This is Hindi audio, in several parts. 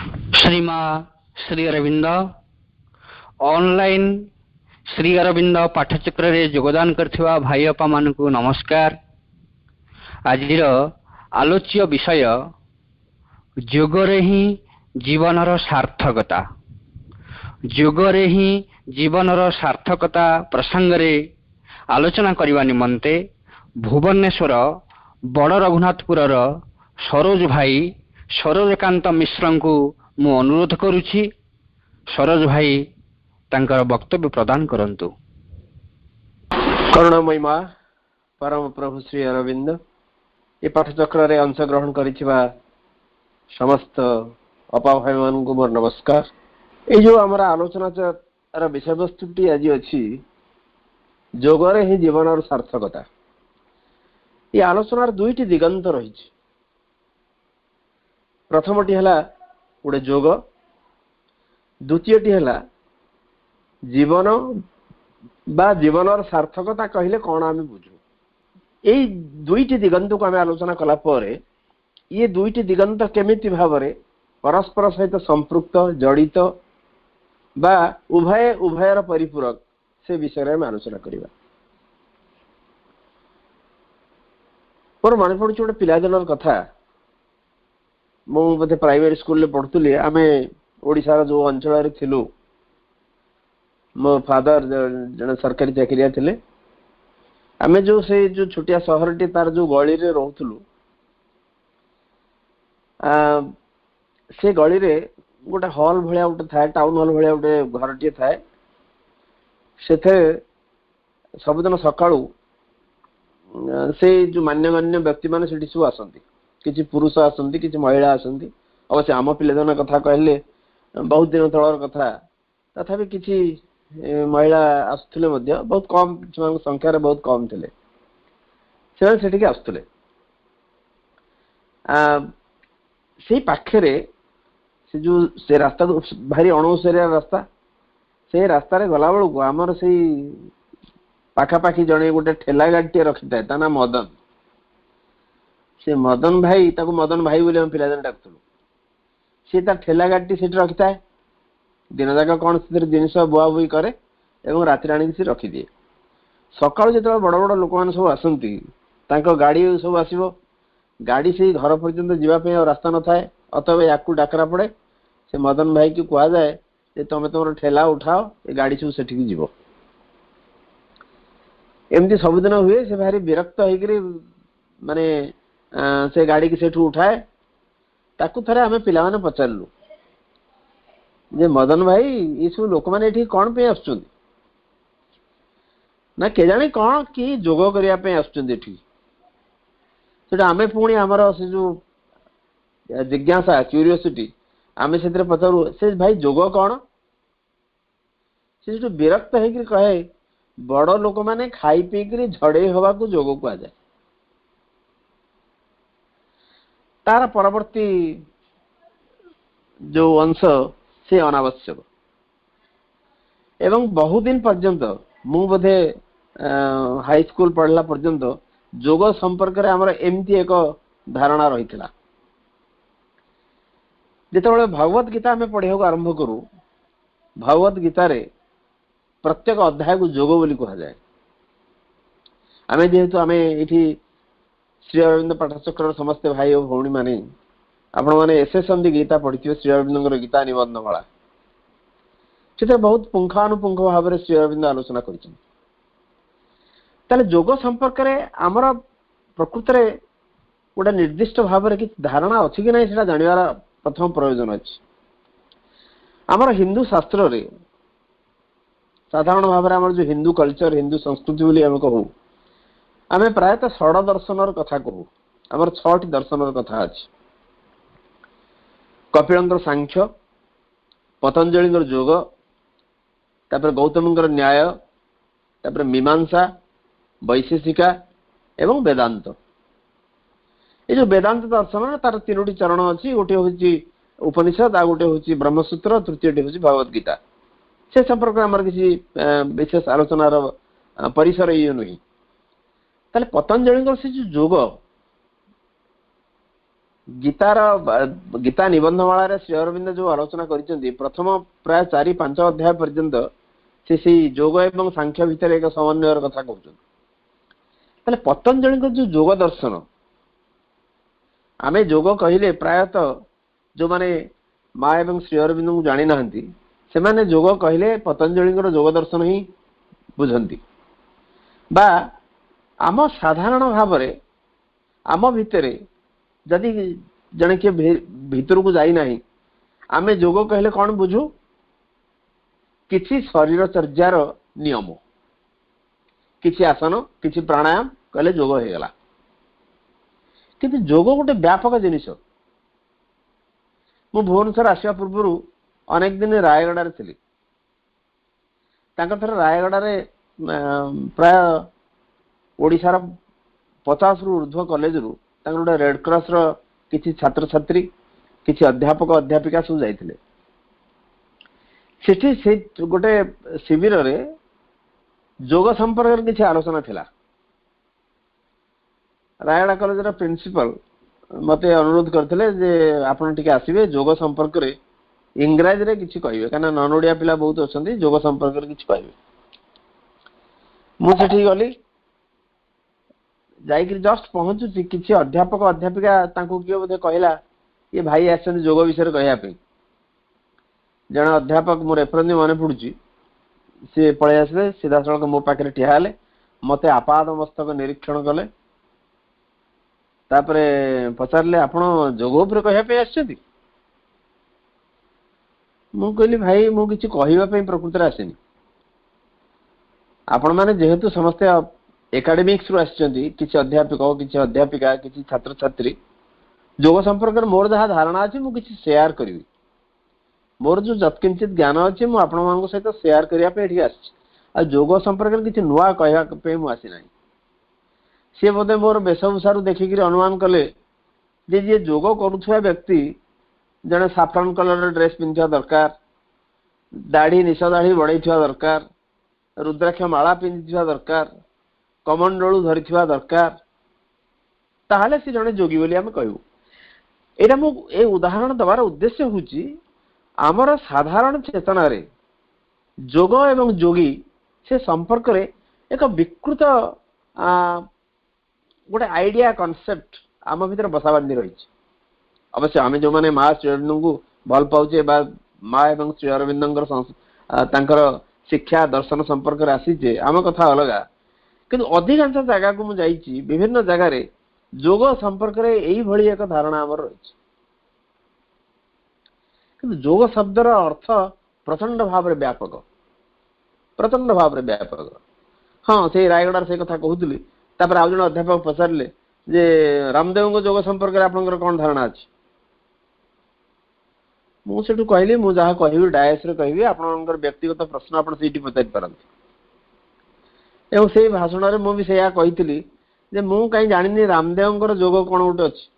श्रीमा श्री अरविंद ऑनलाइन श्री अरविंद पाठचक्र रे योगदान करथिबा भाई अपा मानकु नमस्कार। आजिर आलोच्य विषय योगरे ही जीवनर सार्थकता। योगरे ही जीवनर सार्थकता प्रसंग रे आलोचना करने निमंते भुवनेश्वर बड़ रघुनाथपुर सरोज भाई सरोजकांत मिश्र को मु अनुरोध करुछि। सरोज भाई तांकर वक्तव्य प्रदान करंतु। करुणामयी माँ परम प्रभु श्री अरविंद ये पाठचक्र रे अंशग्रहण करिथिबा समस्त अपा भाई मान को मोर नमस्कार। ये जो हमारा आलोचना विषय वस्तुटी आज अच्छी जोगरे ही जीवन और सार्थकता। ये आलोचनार दुईटी दिगंत रही। प्रथमटी है गोटे जोग, द्वितीयटी है जीवन बा जीवन और सार्थकता कहले कौन आम बुझू। यही दुईटी दिगंत को आम आलोचना कला परे ये दुईटी दिगंत केमिति भावरे परस्पर सहित संपृक्त जड़ित बा उभय उभयर परिपूरक से विषय में आलोचना करवा। मोर मन पड़े गोटे पिलादिन कथा। मुझे प्राइवेट स्कूल पढ़ुली। आम ओडिशार जो अंचल थिलु, मो फादर जन सरकारी चाकरिया थिले। आम जो से जो छोटिया सहर टी तार जो गली रे रहथुलु, से गली रे गोटे हॉल भलिया गोटे थाए, टाउन हॉल भलिया गोटे घर टी थाए। सेथे सबुदिन सकाळू से जो मान्यगण्य व्यक्ति माने सेठी सब आसंती। किछि पुरुष आसंती, किछि महिला आसंती। अवश्य आम पिलादिन कथा कहले बहुत दिन तलर कथा, तथापि किछि महिला आसुले बहुत कम संख्यार बहुत कम थे से आसुले। से पाखे से जो से रास्ता भारी अणुसरिया रास्ता, से रास्ता गला बेलू आमर से पाखापाखि जड़े गोटे ठेला गाड़ी रखी था, ता ना मदन। से मदन भाई ताको मदन भाई बोले हम पिलादिन डाकुलु। सी तार ठेला गाड़ी से रखी था। दिन जाक कौन से जिनस बुआ बुई करे एवं राति आनी से रखिदिए। सकाल जो बड़ बड़ लोक मैंने सब आसती, गाड़ी सब आसो। गाड़ी से घर पर्यंत जावाई और रास्ता न थाए, अतएव या डाकरा पड़े। से मदन भाई की कहुए जे तुम तुम ठेला उठाओ, ये गाड़ी सब से जीव। एमती सबुदिन हुए। से भारी विरक्त होकर माने से गाड़ी की सेठू उठाए। ताकू थरे आम पिला माने पचारू जे मदन भाई ये सब लोक मैंने कौन पे आसुचंदी ना के जाने कौन कि जोग करने आसुचंदी। आमे पुणी आमर से जो जिज्ञासा क्यूरियोसिटी आमे से पचारू से भाई जोग कौन। से जो विरक्त होकर कहे बड़ लोक मैंने खाई पीकर झड़े हवा को जोग कह जाए। तार परवर्ती जो अंश से अनावश्यक एवं बहुत दिन पर्यंत मु बोधे हाई स्कूल पढ़ला पर्यंत जोग संपर्क रे हमर एमती एक धारणा रही। जिते भगवत गीता आम पढ़ा आरंभ करूँ, भगवत गीता रे प्रत्येक अध्याय को जोग बोली कह जाए। आम जेहेतु आम ये श्री अरविंद पाठचक्र समस्त भाई और भौणी माने आपण मैंने एसएसएमडी गीता पढ़ी श्री अरविंद गीता निबंध माला से बहुत पुंखानुपुंख भाव में श्री अरविंद आलोचना कर जोग संपर्क में आमर प्रकृत में गोटे निर्दिष्ट भाव में कि धारणा अच्छी कि नहीं जानवर प्रथम प्रयोजन अच्छी। आमर हिंदू शास्त्र रे साधारण भाव में आमर जो हिंदू कल्चर हिंदू संस्कृति बोली आम कहू, आम प्रायतः षड दर्शन कथा कहू। आमर 6टी दर्शन कथा अच्छी। कपिलंकर सांख्य, पतंजलिंकर जोग, तापर गौतमंकर न्याय, तापर मीमांसा, वैशेषिका एवं वेदांत। ये जो वेदांत दर्शन तार 3टी चरण अच्छी। गोटे हूँ उपनिषद, आ गोटे हूँ ब्रह्मसूत्र, तृतीयटी हूँ भगवत गीता। से संपर्क आमर किसी विशेष आलोचनार परिसर ये नुह। पतंजलिंकर से जो जोग गीतार गीता निबंधमाला श्री अरविंद जो आलोचना कर प्रथम प्राय 4-5 अध्याय पर्यंत से योग एवं सांख्य भितर एक समन्वय कथा कहते पतंजलि जो योग दर्शन आम योग कहले प्रायतः जो माने माँ एवं श्री अरविंद को जानी ना से माने योग कहले पतंजलि योग दर्शन ही बुझंती बा आम साधारण भाव आम भितर जदि जने के भीतर को जाई नहीं आमे योग कहले कौन बुझू किछि शरीर चर्यार नियम किछि आसन किछि प्राणायाम कहले योग हो गला किंतु योग गोटे व्यापक जिनिस मु भुवनेश्वर आसिया पूर्व अनेक दिन रायगड़ा रे थिली थर रायगड़ा रे प्राय ओडिशार 50 रु ऊर्ध्व कॉलेज रु गोटे रेड क्रॉस रो किछि छात्र छात्री किछि अध्यापक अध्यापिका सब जाइथिले सेठी से गोटे शिविर रे योग संपर्क किछि आलोचना थिला रायगड़ा कॉलेज रो प्रिंसिपल मते अनुरोध करथिले जे आपण टिके आसीबे योग संपर्क रे इंग्रजी रे किछि कहिबे काना नन ओडिया पिला बहुत अछंती योग संपर्क रे किछि कहिबे मु सेठी गली जाइक जस्ट पहुंचुची किसी अध्यापक अध्यापिका तांको कियो बोधे कहला ये भाई आछन योग विषय कहया पे जण अध्यापक मोर एप्रंदी माने पडुची से पळे आसले सीधा सड़क मो पाखरे ठिया हले मते आपाद मस्तक निरीक्षण कले तापरे पचारले आपण योग उपर कहया पे आछथि मु कहली भाई मु किछि कहिबा पे प्रकृति रे आसेनी आपण माने जेहेतु समस्त एकाडेमिक्स रु आछथि किछि अध्यापक किछि अध्यापिका किछि छात्र छात्री योग संपर्क मोर जहा धारणा अछि मु किछि शेयर करबी मोर जो जत्किंचित ज्ञान अछि मु आपण मानको सहित शेयर करिया पे एठी आछि आ योग संपर्क किछि नुवा कहया पे मु आसी नाही से बोधे मोर वेशभूषा रु देखि कि अनुमान कले जे योग करूथुवा व्यक्ति जने साफ्रन कलर ड्रेस पिंधिया दरकार दाढ़ी निश दाढ़ी बढैथिवा दरकार रुद्राक्ष माला पिंधिथिवा दरकार कमंडलू धरिथिवा दरकार ताहले से जने जोगी बोली हम कहू एटा मु ए उदाहरण दबार उद्देश्य होची आमर साधारण चेतना रे जोग एवं जोगी से संपर्क रे एक विकृत गोटे आइडिया कांसेप्ट आम भीतर बसा बांधी रही अवश्य आम जो माने माँ श्री अरविंद को भल पाउचे बा माँ एवं श्री अरविंद शिक्षा दर्शन संपर्क रे आसीचे आम कथा अलगा किंतु अधिकांश जगह को मुझे विभिन्न जगह रे योग संपर्क रे एई भली एक धारणा हमर रही किंतु योग शब्दर अर्थ प्रचंड भाव रे व्यापक हाँ से रायगड़ा से कथा कहूली तापर आउ जन अध्यापक पचारे जे रामदेव को योग संपर्क रे आपनकर कोन धारणा अछि मु सेठु कहली मु जहा कहबी डायस रे कहबी आपनकर व्यक्तिगत प्रश्न आपन सेठी पचारि परंती एवं से भाषण रे मु भी सेया कहितली जे मु काई जानिनी रामदेवंकर योग कोन उटे अछि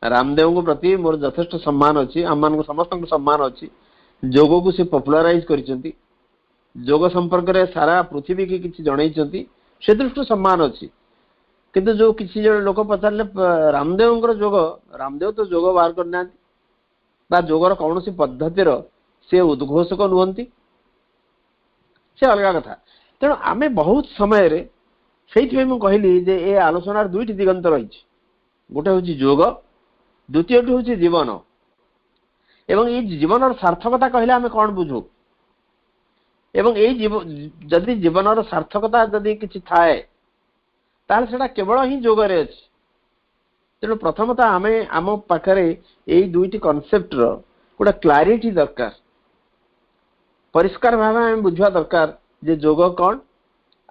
रामदेव को प्रति मोर यथेष्ट सम्मान अछि आमान को समस्त को सम्मान अछि योग को से पॉपुलराइज करिसंती योग संपर्क रे सारा पृथ्वी के किछि जणैचंती से दृष्टि सम्मान अछि किंतु जो किछि जण लोक पचारले रामदेवंकर योग रामदेव तो योग बाहर करना बा योगर कौनसी पद्धतिर से उद्घोषक नुहंती से अलग कथा तेणु आमे बहुत समय रे सेइथि मैं कहली जे ए आलोचनार दुईटी दिगंत रही गोटे होची योग द्वितीयटी होची जीवन एवं ये जीवनर सार्थकता कहले आमे कोन बुझू एवं ए जदि जीवनर सार्थकता जदि किछि थाए ताल सेटा केवल ही योग रे अछि तेणु प्रथमतः आमे आम पाखरे एई दुईटी कॉन्सेप्ट रो गोटे क्लैरिटी दरकार परिष्कार भाव आम बुझा दरकार जे योग कौन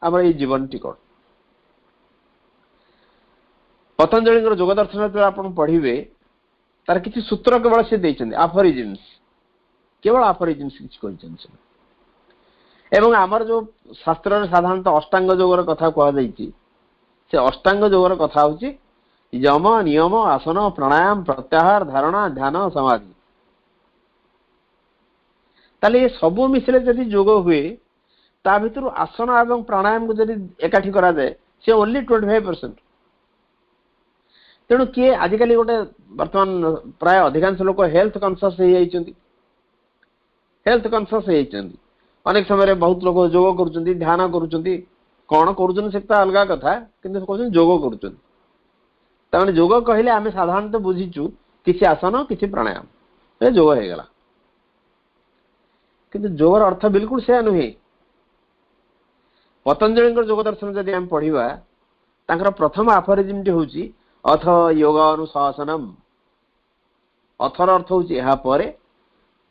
आम ये जीवन टी कौन पतंजलि योग दर्शन जो आप पढ़े तार किसी सूत्र केवल से देइछन आफरिजिम्स केवल आफरिजिम्स किछ एवं आमर जो शास्त्र साधारणतः अष्टांग योगर कथा कह से अष्टांग योगर कथा होची यम नियम आसन प्राणायाम प्रत्याहार धारणा ध्यान समाधि ताले ये सब मिसले जदि योग हुए ता भितर आसन एवं प्राणायाम को जदि एकाठी करा जाए से ओनली 25% तेणु किए आजिकल गोटे बर्तमान प्राय अधिकांश लोक हेल्थ कॉन्शियस हेल्थ कॉन्शियस अनेक समय बहुत लोग जोग करुँच ध्यान करुँच कौन करुँच से अलग कथा किंतु कहते जोग करुँच तमें जोग कहले आम साधारणतः बुझीचु किसी आसन किसी प्राणायाम ये जोग हो गला किंतु जोगर अर्थ बिल्कुल से नुहे पतंजलि जोग दर्शन जदि आम पढ़ा तांकर प्रथम आफोरिज्म टी होची अथ योग अनुशासनम अथर अर्थ होची यहा पर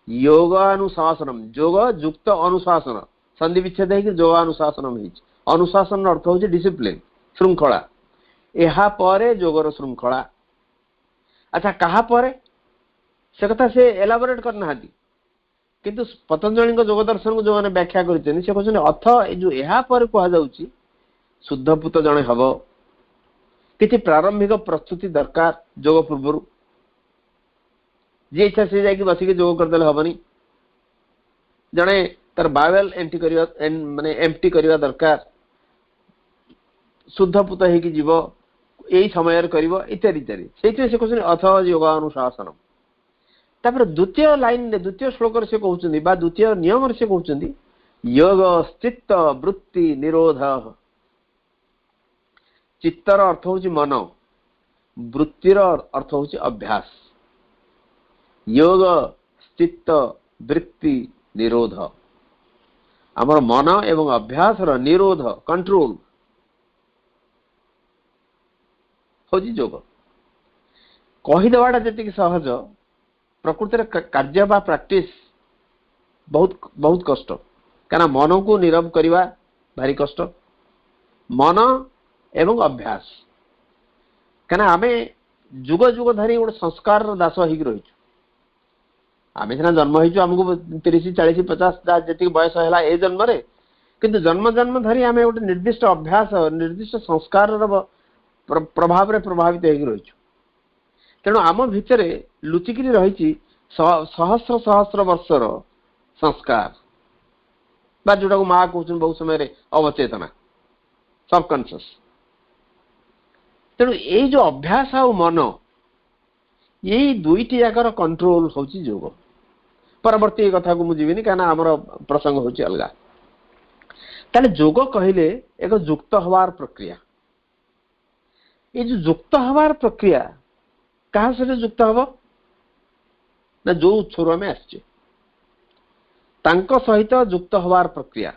योग अनुशासनम योग युक्त अनुशासन संधि विच्छेद है कि योग अनुशासनम होची अनुशासन अर्थ होची डिसिप्लिन श्रृंखला यहा पर योगर श्रृंखला अच्छा कहा पर से कथा से एलाबोरेट करना किंतु पतंजलि जोग दर्शन को जो मैंने व्याख्या करते अथ जो यहा पर कहुच्छी शुद्धपूत जड़े हम किसी प्रारंभिक प्रस्तुति दरकार जोग पूर्व जी इच्छा सी जाकि बसिक जोग करदे हेनी जड़े तार बावेल माने एम्प्टी करवा दरकार शुद्धपूत होजीव यही समय करिवो इत्यादि इत्यादि से कहते अथ योग अनुशासन तापर द्वितीय लाइन द्वितीय श्लोक से कहते द्वितीय नियम से कहते योग चित्त वृत्ति निरोध चित्तर अर्थ हूँ मन वृत्तिर अर्थ हूँ अभ्यास योग चित्त वृत्ति निरोध आमर मन एवं अभ्यास निरोध कंट्रोल हूँ योग कहीदेवाटा जी सहज प्रकृति कार्य बा प्रैक्टिस बहुत बहुत कष्ट क्या मन को नीरव करवा भारी कष्ट मन एवं अभ्यास क्या आम जुग जुग धरी गोटे संस्कार दास हो रही आम सीना जन्म होमको 30-40-50 जी बयस है ए जन्म किंतु जन्म जन्म धरी आम गोटे निर्दिष्ट अभ्यास निर्दिष्ट संस्कार प्रभाव रे प्रभावित हो रही तेणु आम भितर लुचिकी रही सहस्र सहस्र वर्षर संस्कार बा जोटा को माँ कहते बहुत समय अवचेतना सबकॉन्शियस तेणु ये जो अभ्यास आ मन यही दुईटी जाकर कंट्रोल होची योग परवर्ती कथा को मुझे क्या आमर प्रसंग होची अलग ताले योग कहले एक युक्त हवार प्रक्रिया ये जो युक्त हवार प्रक्रिया क्या सहित युक्त हम ना जो उत्सव आम आसचे सहित युक्त हवार प्रक्रिया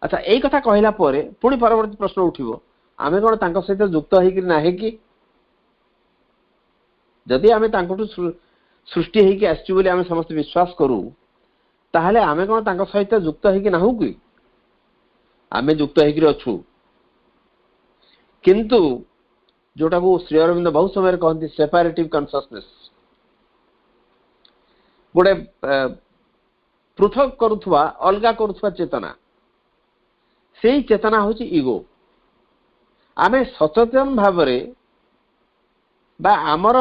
अच्छा यही कथा कहला पुणी परवर्ती प्रश्न उठिबो आमे कौन तांको सहित युक्त होकर ना कि जदि आमे तांको सृष्टि होकर आसचु बोली आमे समस्त विश्वास करूँ ताहले आमे कौन तांको सहित युक्त होकर ना कि आमे युक्त होकर अच्छु किंतु जोटा को श्री अरविंद बहुत समय कहते सेपरेटिव कॉन्शियसनेस गोटे पृथक करुवा अलगा करुवा चेतना से ही चेतना हूँ इगो आमे सचेतन भाव बा आमर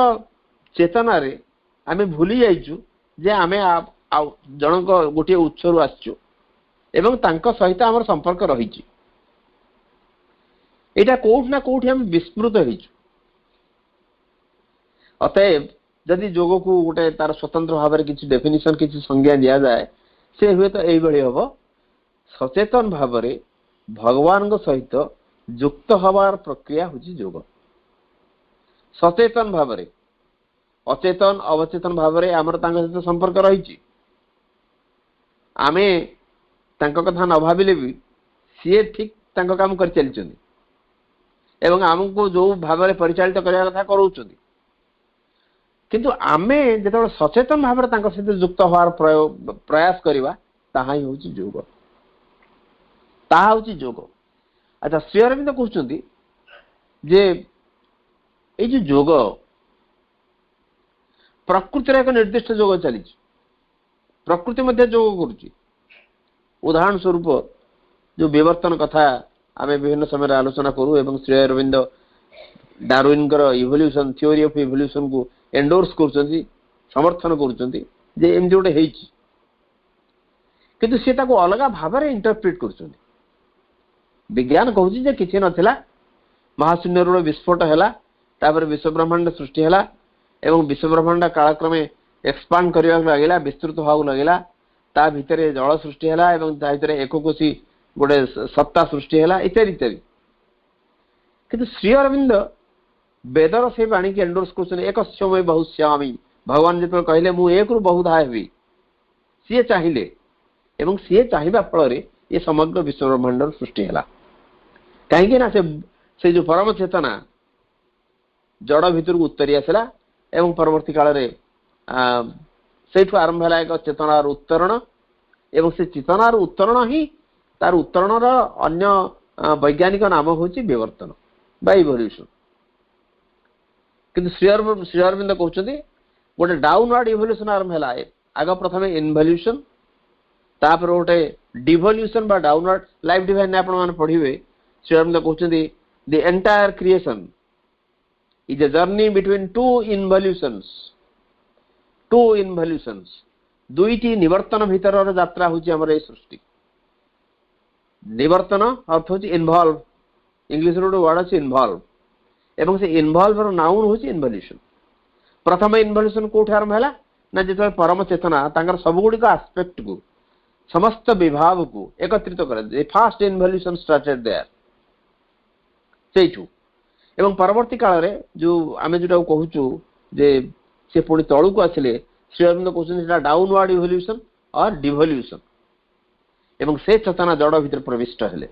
चेतना रे आमे भूली जाइचु जे आमे जनक गोटे उत्सव आसचु एवं तांको सहित आमर संपर्क रही एटा कोठ ना कोठी हम विस्मृत होइचु अतएव जदि योग को गोटे तार स्वतंत्र भाव में किसी डेफिनेशन किसी संज्ञा दि जाए से हुए तो यही हम सचेतन भाव में भगवान सहित युक्त हवार प्रक्रिया हूँ योग सचेतन भाव में अचेतन अवचेतन भाव में आमर सहित संपर्क रही आमे कथा न भाविले भी सी ठीक काम कर चली एवं आमको जो भाव में परिचालित करने कथा कराउछन किंतु आमे जो सचेतन भाव में सहित युक्त हवार प्रयास करवा ताहा ही होची योग ताहा होची योग अच्छा श्री अरविंद कहते जे ये जो योग प्रकृतिर एक निर्दिष्ट योग चली प्रकृति मध्य योग करुच्ची उदाहरण स्वरूप जो विवर्तन कथा आम विभिन्न समय आलोचना करूँ एवं Shri Aurobindo Darwin evolution theory of evolution को एंडोर्स कर समर्थन करमती गोटे किंतु सी अलग भाव में इंटरप्रिट कर विज्ञान कहूँ किसी नाला महाशून्य विस्फोट है तापर विश्व ब्रह्मांड सृष्टि है एवं विश्व ब्रह्मांड कालक्रमे एक्सपांड करने लगे विस्तृत होगा लगे ता भितर जल सृष्टि है एक कोशी गोटे सत्ता सृष्टि है इत्यादि इत्यादि किंतु श्री अरविंद वेदर से बाणी की एंडोर्स कर एक मैं बहुत श्यामी भगवान जो कहले मु एक रु बहुधा हेबी सी चाहिए एवं सी चाहिए फल ये समग्र विश्व ब्रह्मांड सृष्टि है कहीं से जो परम चेतना जड़ भितर उत्तरी आसला एवं परवर्ती काल रे से आरंभ है एक चेतनार उत्तरण एवं से चेतनार उत्तरण ही तार उत्तरण अन्य वैज्ञानिक नाम हूँ विवर्तन बा इवोल्यूशन किंतु श्री अरविंद कहते गोटे डाउनवर्ड इवोल्यूशन आरंभ है आग प्रथम इनवल्यूशन तापर गोटे डिवल्यूशन बा डाउनवर्ड लाइफ डिवाइन आप पढ़े श्री अरविंद कहते the entire creation is a journey between two involutions दुईटी निवर्तन भीतर यात्रा हूँ आमर ये सृष्टि निवर्तन अर्थ हूँ इनवल्व इंग्लिश गोटे वर्ड अच्छे इनवल्व एवं से इनवल्व नाउन हूँ इनवल्यूशन प्रथम इनवल्यूशन कोठी आरंभ है ना जो परम चेतना सबुगुड़िक आस्पेक्ट को समस्त विभाग को एकत्रित कर फास्ट इनवल्यूशन स्टार्टेड देयर एवं परवर्ती काल रे जो आम जो कहूँ जे से पुणी तलू को आसिले श्री अरविंद कहते डाउनवर्ड इवोल्यूशन और डिवोल्यूशन एवं से चेतना जड़ भीतर प्रविष्ट हेले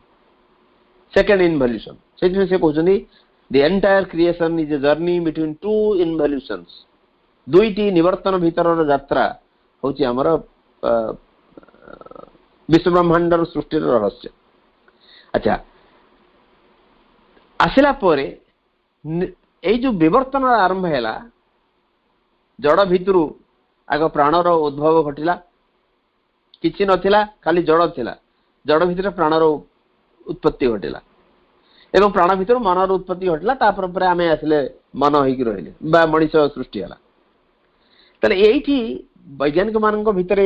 सेकेंड इनवल्यूशन से कहते the entire creation is a journey between two involutions दुईटी निवर्तन भीतर यात्रा हूँ आमर विश्व ब्रह्मांड सृष्टि रहस्य अच्छा आसला जो विवर्तन आरंभ है जड़ भितर आग प्राणर उद्भव घटला किसी नथिला खाली जड़ थिला जड़ भितर प्राणर उत्पत्ति घटला एवं प्राण भितर मनर उत्पत्ति घटला तापर आम आसिले मन होइक रहिले बा मनीष सृष्टि है ये वैज्ञानिक मान भितर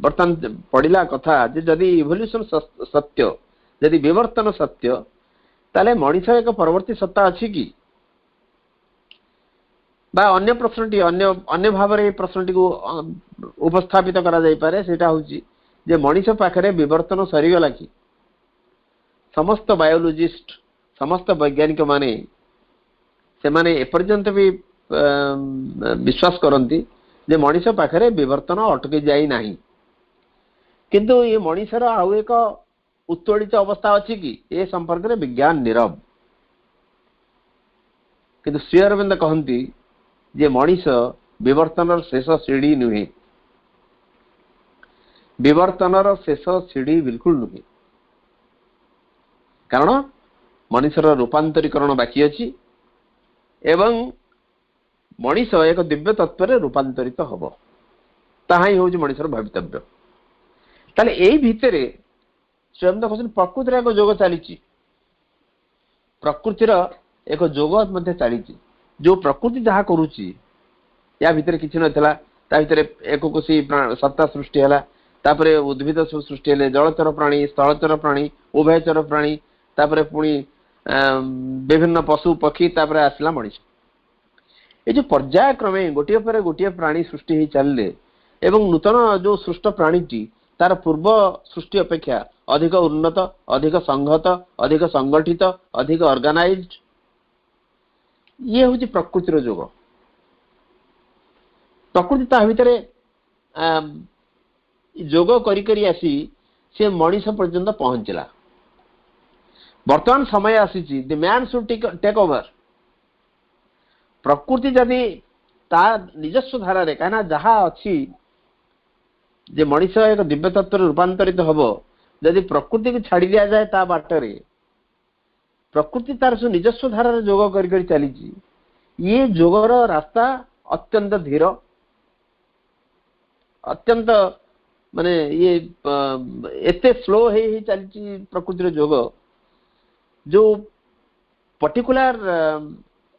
बर्तमान पढ़ला कथा जदि इवोल्यूशन सत्य जदि विवर्तन सत्य ताले मनीष एक परवर्ती सत्ता अच्छी कि बा अन्य प्रश्नटी अन्य भाव में प्रश्नटी को उपस्थापित करा जाई पारे सेटा होची जे मनीष पाखरे विवर्तन सरीगला कि समस्त बायोलॉजिस्ट समस्त वैज्ञानिक माने से माने एपर्यंत भी विश्वास करती जे मनीष पाखरे विवर्तन अटकी जाई नाही किंतु ये मनीषर आउ एक उत्तोलित अवस्था अच्छी कि ए संपर्क में विज्ञान नीरव किंतु श्री अरविंद कहती जे मनीष विवर्तन शेष सीढ़ी नुहे विवर्तन शेष सीढ़ी बिल्कुल नुहे कारण मनीषर रूपांतरीकरण बाकी अच्छी एवं मनीष एक दिव्य तत्व रूपांतरित हम ताहा ही हूँ मनीषर भवितव्य ताले एई भितरे स्वयं कहते प्रकृतिर एक जोग चली प्रकृतिर एक जोग चली जो प्रकृति जहाँ करुच्ची या भितर किसी नाला भितर एक कोशी सत्ता सृष्टि है तापर उद्भिद सब सृष्टि है जलचर प्राणी स्थलचर प्राणी उभयचर प्राणी तापर पुणी विभिन्न पशु पक्षी तापर आसला मनीष ये जो पर्यायक्रमे गोटे पर गोटे प्राणी सृष्टि हो चलिए एवं नूतन जो सृष्ट प्राणीटी तार पूर्व सृष्टि अपेक्षा अधिक उन्नत अधिक संहत अधिक संगठित अधिक ऑर्गेनाइज्ड ये हूँ प्रकृतिर जोग प्रकृति ता भितर जोग करी आसी से मनीष पर्यंत पहुंचला वर्तमान समय आसी the man should take over प्रकृति जदि ता निजस्व धारा रे कहना जहाँ अच्छी जे मनीष एक दिव्य तत्व रूपांतरित हम जदि प्रकृति को छाड़ी दिया जाए ता बाटरे प्रकृति तार सु निजस्व धारा जोग करी चली ये जोगर रास्ता अत्यंत धीर अत्यंत माने ये एते स्लो ही चली प्रकृतिर जोग जो पर्टिकुलर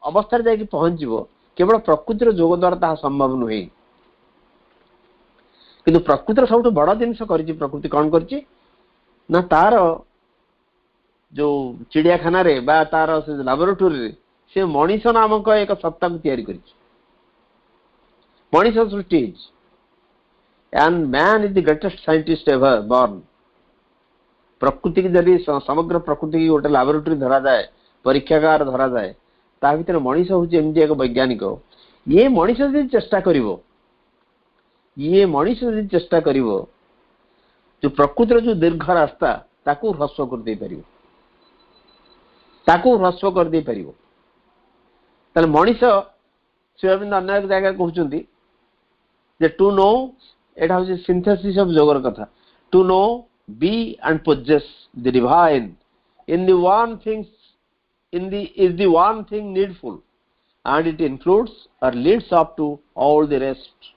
अवस्था जाकि पहुंचो केवल प्रकृतिर जोग द्वारा ताहा संभव नुहे किंतु प्रकृतिर सब बड़ जिन प्रकृति कौन करची ना तार जो चिड़ियाखाना रे बा तार से लैबोरेटोरी से मनीष नामक एक सत्ता को तैयारी करिछि मनीष सृष्टि and man is the greatest scientist ever born प्रकृति की जदि समग्र प्रकृति की गोटे लैबोरेटरी धरा जाए परीक्षागार धरा जाए ता भीतर मनीष होछि एमती एक वैज्ञानिक ये मनीष यदि चेष्टा करिवो ये मनीष यदि चेष्टा करिवो जो प्रकृतिर जो दीर्घ रास्ता ताकू ह्रस्व कर दे परिवो ताकू ह्रस्व कर दे परिवो ताले मनीष श्री अरविंद अन्य एक जगह कहउचंती जे टू नो एटा होछि सिंथेसिस ऑफ जोगर कथा to know be and possess the divine in the one thing is the one thing needful and it includes or leads up to all the rest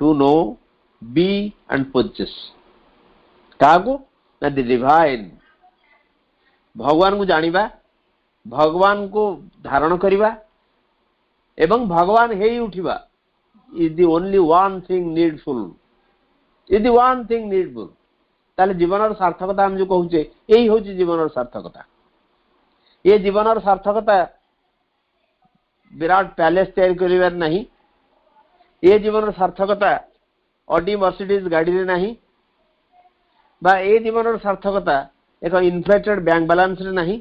to know be and possess Kago ना the divine भगवान को जानिबा भगवान को धारण करिबा एवं भगवान हेई उठिबा is the only one thing needful is the one thing needful ताले जीवन सार्थकता हम जो कहूचे यही होची जीवन सार्थकता ये जीवन सार्थकता विराट पैलेस तैयारी करिवार नहीं ये जीवन सार्थकता ऑडी मर्सिडीज गाड़ी रे नहीं बा ये जीवन सार्थकता एक इन्फ्लेटेड बैंक बैलेंस रे नहीं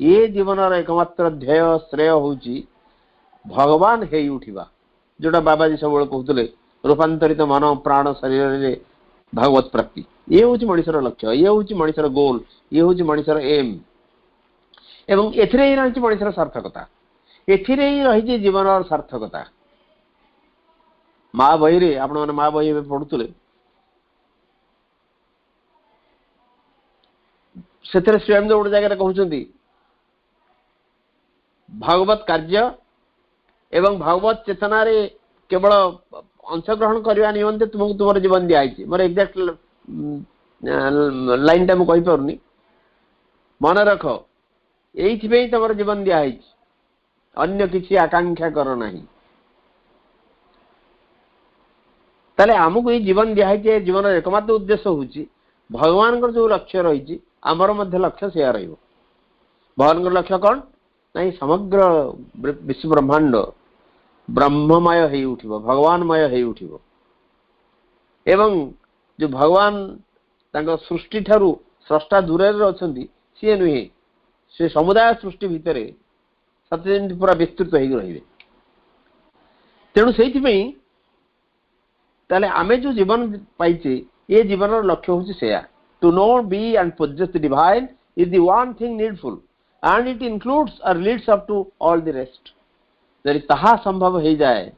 ये जीवन एकमात्र ध्येय श्रेय होची भगवान हेई उठिबा जोटा बाबाजी सब कहते रूपांतरित मन प्राण शरीर रे भगवत प्राप्ति ये हूँ मनीषर लक्ष्य ये हूँ मनीषर गोल ये हूँ मनीषर एम एवं एथिरे ही रही मनीषर सार्थकता एथिरे ही रही जीवन सार्थकता माँ बही रे आपण माँ बही पढ़ुले से स्वयं गोटे जगह कहते भगवत कार्य एवं भगवत चेतना रे केवल अंशग्रहण करने निमंते तुमको तुम जीवन दिखाई मोर एक्जाक्ट लाइन टा मुझे पारनी मन रख यही तुम जीवन दिखाई अन्य किसी आकांक्षा कर ना ताले आमको ये जीवन दिखाई जीवन एकमात्र उद्देश्य हूँ भगवान जो लक्ष्य रही आमर मध्य लक्ष्य से भगवान लक्ष्य कौन ना समग्र विश्व ब्रह्मांड ब्रह्ममय है उठिबो भगवानमय है उठिबो एवं जो भगवान तांको सृष्टि ठारू स्रष्टा दूर अछंती सी नुहे से समुदाय सृष्टि भितर सत्यजेंति पूरा विस्तृत हो रहिबे तेणु सेति पई ताले आमे जो जीवन पाइचे ये जीवन लक्ष्य होची सेया to know be and possess the divine is the one thing needful and it includes or leads up to all the rest जरी ताहा संभव हो जाए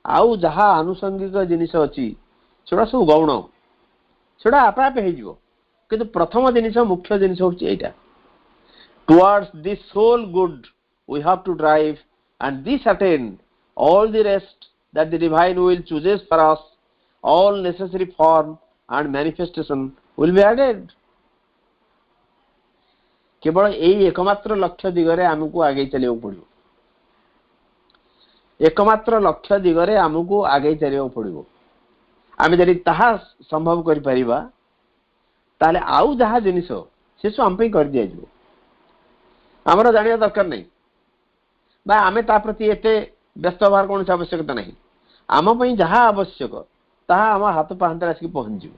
आउ जहा आनुषंगिक जिनिस अच्छी सेटा सब गौण सेटा आपे आपे हो जिवो किंतु प्रथम जिनिस मुख्य जिनिस होची एटा towards this sole good we have to drive and this attain all the rest that the divine will chooses for us all necessary form and manifestation will be added केवल एई एकमात्र लक्ष्य दिगरे हमकु आगे चलियो पड़ियो एकमात्र लक्ष्य दिगरे आमको आगे चलिया पड़ो आम जदि ताहा संभव कर परिबा ताले आउ जहा जिनिस से सब आम कर दिया जिवो हमर जानिया दरकार नहीं बा आमे ता प्रति एते व्यस्त होबार कोन आवश्यकता नहीं आम पई जहा आवश्यक ताहा आम हाथ पाहंत आसी पहुंच जिवो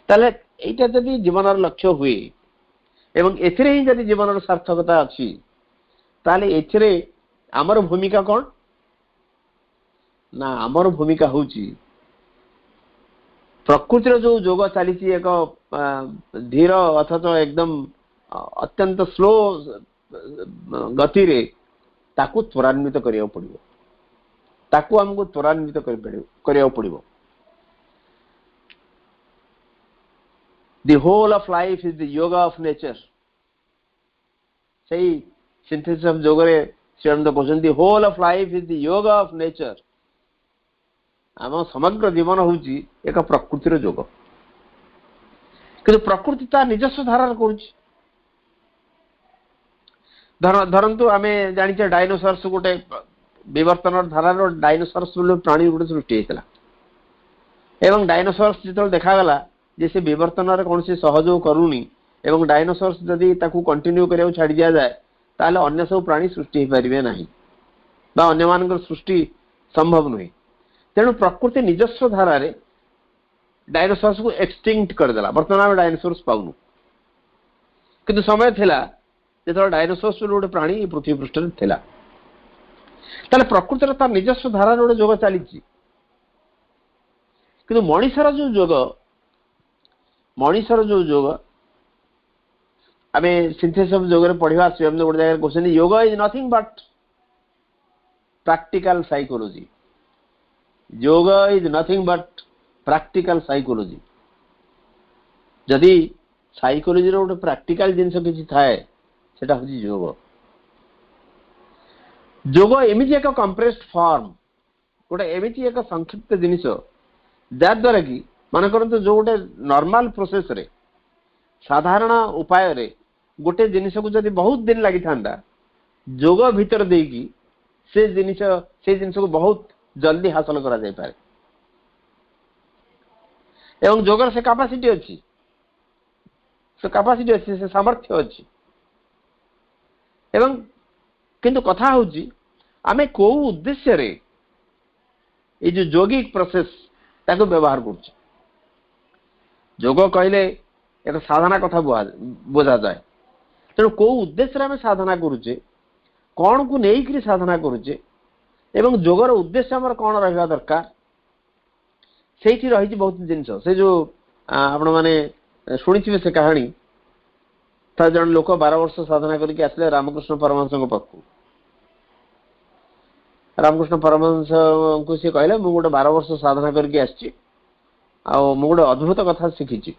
ताले एटा जदि जीवन लक्ष्य हुए एवं एथिरे ही जदि जीवन सार्थकता अछि ताले एथिरे आमर भूमिका कौन ना आमर भूमिका होची प्रकृतिर जो जोग चली एक धीर अथच एकदम अत्यंत स्लो गति रे ताकू त्वरान्वित करिया पड़िबो ताकू हमको त्वरान्वित करिया पड़िबो the whole of life is the yoga of nature सही सिंथेसिस ऑफ जोग रे श्रीअरविंद कहउछन the whole of life is the yoga of nature आम समग्र जीवन हूँ एक प्रकृतिर जोग कि प्रकृति ता निजस्व धारा धरतु आम जाने डायनोसर्स गोटे विवर्तन धारार डायनोसर्स प्राणी गोटे सृष्टि होता एवं डायनोसर्स जो देखागला जे से विवर्तन कौन से सहयोग करूनी एवं डायनोसर्स जदि कंटिन्यू करिया छाड़ी दिया जाए ताले अन्य सब प्राणी सृष्टि हो पारे ना अन्य मान सृष्टि संभव नुहे। तेणु प्रकृति निजस्व धारा डायनोसर्स को एक्सटिंक्ट करदेला। बर्तमान आम डायनोसर्स पाऊनु किंतु समय थिला जो डायनोसर्स गोटे प्राणी पृथ्वी पृष्ठ थिला। ताले प्रकृतिर तार निजस्व धारा गोटे जोग चली किंतु मनीषर जो जोग आम सिंथेसिस ऑफ जोग पढ़ा गोटे जगह question yoga is nothing but practical psychology. Yoga is nothing but practical psychology. जदि साइकोलॉजी रो गोटे प्रैक्टिकल जिनस किसी थाए सेटा होची योग। योग एमिति एक कंप्रेस्ड फॉर्म गोटे एमिति एक संक्षिप्त जिनिस द्वारा कि मान करंतु जो गोटे नॉर्मल प्रोसेस रे साधारण उपाय रे गोटे जिनिस को जदि बहुत दिन लगी थांदा योग भीतर देकी से जिनिस को बहुत जल्दी हासिल करा जाय पारे। एवं जोगर से कैपेसिटी अच्छी से सामर्थ्य अच्छी एवं किंतु कथा होची आमे को उद्देश्य रे ये जो जोगिक प्रोसेस ताको व्यवहार करछ। जोग कहले एक साधना कथा बुझा जाए। तेणु को उद्देश्य आमे साधना करूचे कौन को नहीं साधना करूचे एवं जोगर उद्देश्य हमर कौन रहिबा दरकार से रही बहुत जिनस से जो आपण मैंने शुणी से कहानी था। जन लोक 12 वर्ष साधना करके आसले रामकृष्ण परमहंस पाखु। रामकृष्ण परमहंस को सी कहले मु गोटे 12 वर्ष साधना करके आसी मु गोटे अद्भुत कथा शिखी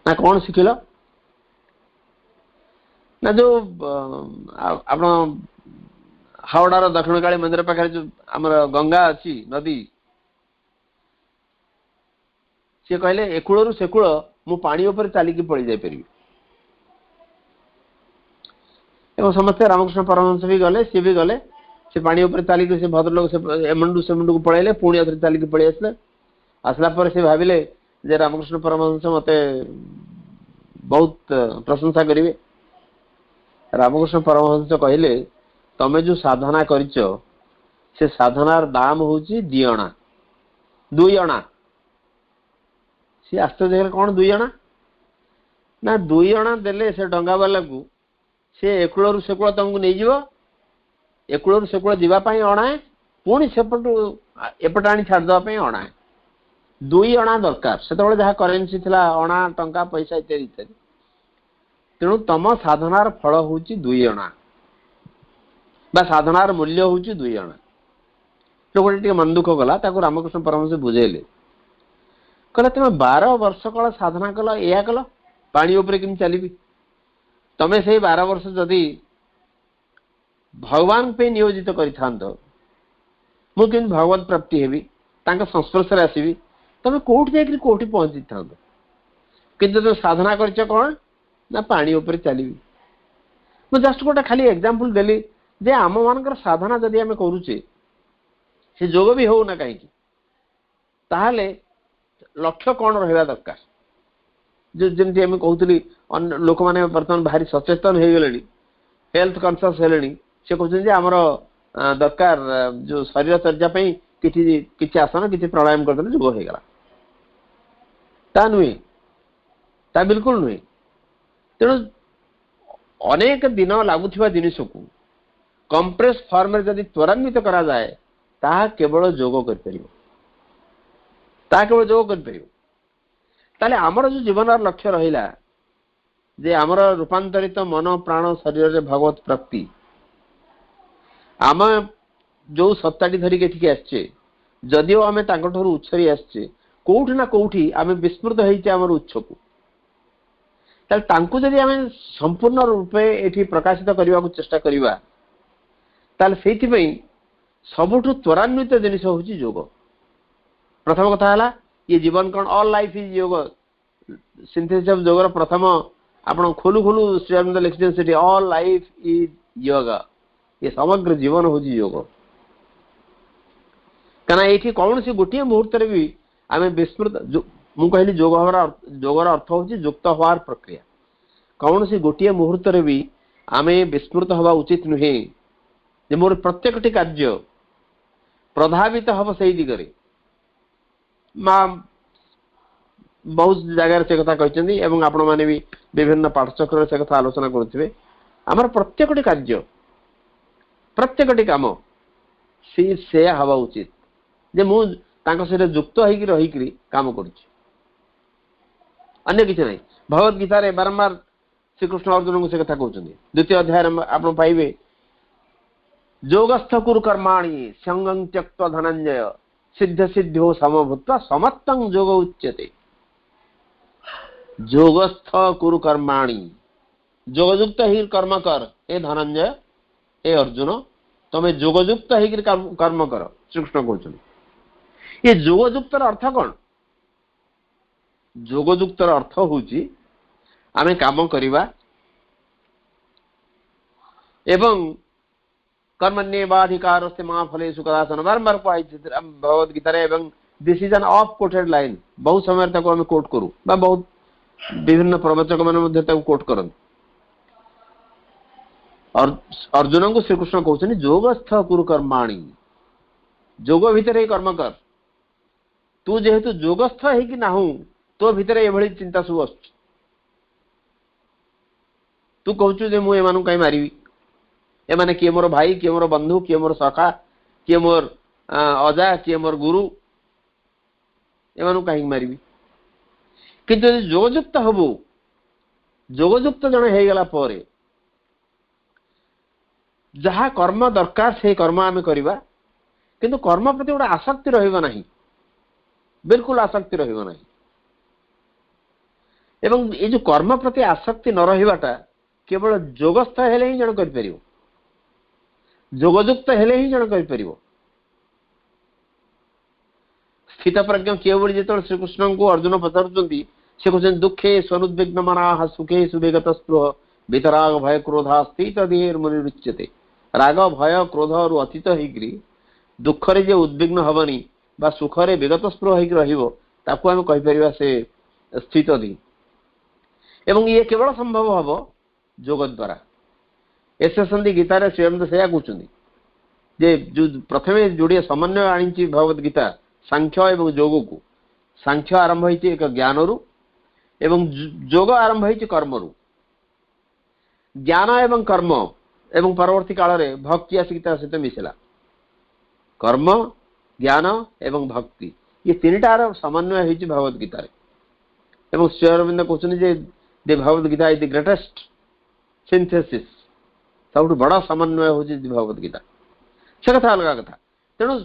ना कौन शिखिल ना जो आप हावड़ार दक्षिण काली मंदिर पाखे जो आमर गंगा अच्छी नदी सी कहले एकूल सेकूल मु पानी ऊपर चलिकी पड़ी जाई परिबी। एवं समस्ते रामकृष्ण परमहंस भी गले सी भी गले से पानी ऊपर चलिकी से भद्रलोक से एमंडू को पड़ेले पुणी अथरे चलिकी पड़े आसला पर से भाविले जे रामकृष्ण परमहंस मते बहुत प्रशंसा करिवे। रामकृष्ण परमहंस कहले तमे जो साधना करिच से साधनार दाम होची 2 अणा 2 अणा। सी आश्चर्य कौन 2 अणा ना 2 अणा देले से डंगा वाला को से एकूल सेकूल तुमको नहीं जीव एकूल सेकूल जीवाई अणाए पुणी सेपट एपट आनी छाड़देवाई अणाए 2 अणा दरकार। से जहाँ करेन्सी थिला अणा टंका पैसा इत्यादि इत्यादि। तेणु तम साधनार फल होची 2 अणा बा साधनार मूल्य होची 2 अणा। तो गोटे मन दुख गला रामकृष्ण परमहंस बुझेले कहले तुम 12 वर्ष काल साधना कल या कल पानी उपरे किम चली तमें से 12 वर्ष जदि भगवान पे नियोजित कर मुझे भगवत प्राप्ति हेबी संस्पर्श आसबि तुम कौटी जाकि कौटी पहुंची था किंतु तुम साधना कर कौन ना पानी उपरे चली। मुझे जस्ट गोटे खाली एग्जांपल देली जे आम मान साधना जदि आम करुचे से जोग भी हो ना कहीं ताहले लक्ष्य कौन रहा दरकार। जो जमी आम कहते लोक मैंने बर्तमान भारी सचेतन हो गले हेल्थ कॉन्शियस हेले से कहते आमर दरकार जो शरीर चर्चा किसी आसन किसी प्राणायाम करदे जोग हो गला ता नुहे ता बिल्कुल नुहे। तेणु अनेक दिन लगुवा जिनिस को कंप्रेस फॉर्म रे जदि त्वरान्वित करा जाए ताहा केवल जोग कर केवल जोग कर ताले आमर जो जीवन लक्ष्य रहिला जे आमर रूपांतरित मन प्राण शरीर रे भगवत प्राप्ति आम जो सत्ताटी धरिक एठिक आसचे जदिओ आम तांकठू उच्छरी आसचे कोठी ना कोठी आम विस्मृत होइचे आमर उच्च को ताले तांकु जदि आम संपूर्ण रूपे एठी प्रकाशित करने को चेष्टा करिवा ताले सेति पई सबुठु त्वरान्वित जिनिस होची योग। प्रथम कथा हला ये जीवन कौन ऑल लाइफ इज योग सिंथेसिस ऑफ जोगर प्रथम आपण खोलू खोलू श्री अरविंद लिखिछन सेठी ऑल लाइफ इज योग ये समग्र जीवन होची योग। कना एठी कौन सी गोटे मुहूर्त रे भी आमे विस्मृत मु कहली जोगर अर्थ होची युक्त होवार प्रक्रिया कौन सी गोटे मुहूर्त रे भी आमे विस्मृत हवा उचित नुहे जे मोर प्रत्येकटी कार्य प्रभावित हम से दिगरे माँ बहुत जगार से कथा कहते एवं आपण माने भी विभिन्न पाठचक्र से कथा आलोचना करुवे आमर प्रत्येकटी कार्य प्रत्येकटी काम से हवा उचित जे मु तांको से युक्त होइकि रहिकि काम करुछि अन्य किसी नहीं। भगवत गीता रे बारंबार श्रीकृष्ण अर्जुन को से कथा कहते द्वितीय अध्याय आप पाइबे योगस्थ कुरु कर्माणि संगं त्यक्त्वा धनंजय सिद्ध सिद्ध्यो समभूत्वा समत्तं योग उच्यते। योगस्थ कुरु कर्माणि योगयुक्त ही कर्म कर ए धनंजय ए अर्जुन तमें योगयुक्त ही कर्म कर श्रीकृष्ण कहते ये योगयुक्त अर्थ कौन योगयुक्त अर्थ होची आमे काम करिबा एवं कर्मण्येवाधिकार से मां फलेषु कदाचन बारंबार भगवत गीता एवं this is an of coated line बहुत समय तक आम कोट करूँ बहुत विभिन्न प्रवचक मैंने कोट करन और अर्जुन को श्रीकृष्ण कहते योगस्थ कुरु कर्माणि जोग भितर ही कर्म कर तू जेहेतु योगस्थ है कि ना तो भितर ये चिंता सब आस तू कहचु जे मु एमानु कहीं मारिबी एमाने किए मोर भाई किए मोर बंधु किए मोर सखा किए मोर अजा किए मोर गुरु एमानु कहीं मारिबी किंतु योगयुक्त हबो योगयुक्त जने हे गला परे जहा कर्म दरकार से कर्म आमे करिबा किंतु कर्म प्रति गोटे आसक्ति रहिबा नाही बिल्कुल आसक्ति रहिबा नाही एवं ये जो कर्म प्रति आसक्ति न रहिबाटा केवल योगस्थ हेले ही जन कर परिबो योगयुक्त हेले ही जन कर परिबो स्थित प्रज्ञ केवल जेतल श्रीकृष्ण को अर्जुन पचारुचंती से कहते दुखे स्वनुद्विग्न मनाः सुखे सुवेगत स्पृह वितराग भय क्रोधास्ति तदेर मुनिरुच्यते राग भय क्रोध और अतीत होइकरी दुख रे जे उद्विग्न हबनी बा सुख रे विगत स्पृह होइक रहिबो ताकू हम कहि परिबा से स्थित दी एवं ये केवल संभव हबो योग द्वारा ऐसे संधि गीता रे स्वयं से कहउछंदी जे जो प्रथमे जोड़िए समन्वय आनी भगवत गीता सांख्य एवं योग को सांख्य आरंभ होइछि एक ज्ञान रु एवं योग आरंभ होइछि कर्म रु ज्ञान एवं कर्म एवं परवर्ती काल रे भक्ति आसिकता सहित मिसिला कर्म ज्ञान एवं भक्ति ये तीनटार समन्वय होइछि भगवत गीता रे एवं श्री अरविंद कहउछन जे the Bhagavad Gita is the greatest synthesis सब बड़ा समन्वय होइछि भगवत गीता से कथा अलग कथा तेणु